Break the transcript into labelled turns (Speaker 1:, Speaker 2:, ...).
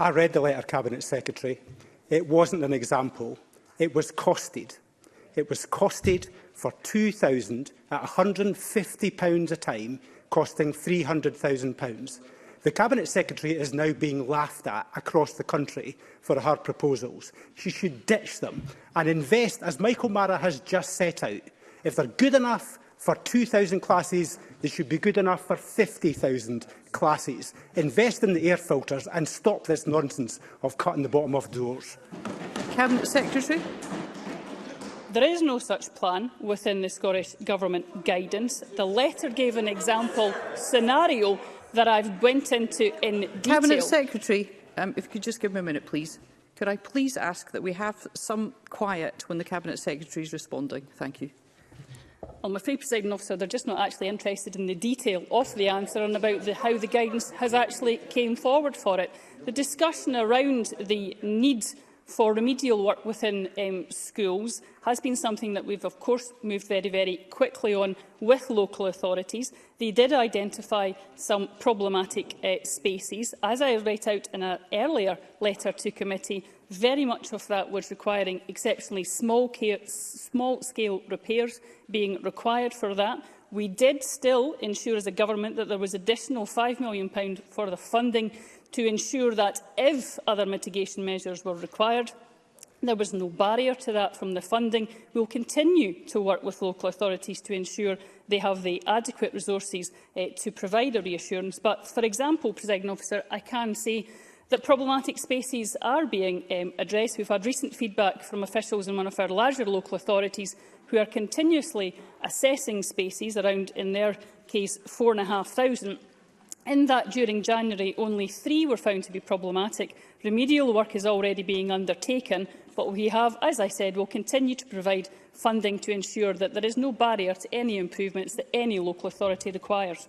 Speaker 1: I read the letter, Cabinet Secretary. It wasn't an example. It was costed. It was costed for 2,000 at £150 a time, costing £300,000. The Cabinet Secretary is now being laughed at across the country for her proposals. She should ditch them and invest, as Michael Mara has just set out. If they're good enough for 2,000 classes, they should be good enough for 50,000 classes. Invest in the air filters and stop this nonsense of cutting the bottom of doors.
Speaker 2: Cabinet Secretary.
Speaker 3: There is no such plan within the Scottish Government guidance. The letter gave an example scenario that I've went into in detail.
Speaker 2: Cabinet Secretary, if you could just give me a minute, please. Could I please ask that we have some quiet when the Cabinet Secretary is responding? Thank you.
Speaker 3: I'm afraid, Presiding Officer, they're just not actually interested in the detail of the answer and about how the guidance has actually came forward for it. The discussion around the need for remedial work within schools has been something that we've, of course, moved very, very quickly on with local authorities. They did identify some problematic spaces. As I read out in an earlier letter to committee, very much of that was requiring exceptionally small-scale repairs being required for that. We did still ensure as a government that there was additional £5 million for the funding to ensure that if other mitigation measures were required, there was no barrier to that from the funding. We will continue to work with local authorities to ensure they have the adequate resources to provide a reassurance. But, for example, Presiding Officer, I can say that problematic spaces are being addressed. We've had recent feedback from officials in one of our larger local authorities who are continuously assessing spaces, around, in their case, 4,500. In that, during January, only 3 were found to be problematic. Remedial work is already being undertaken, but we have, as I said, will continue to provide funding to ensure that there is no barrier to any improvements that any local authority requires.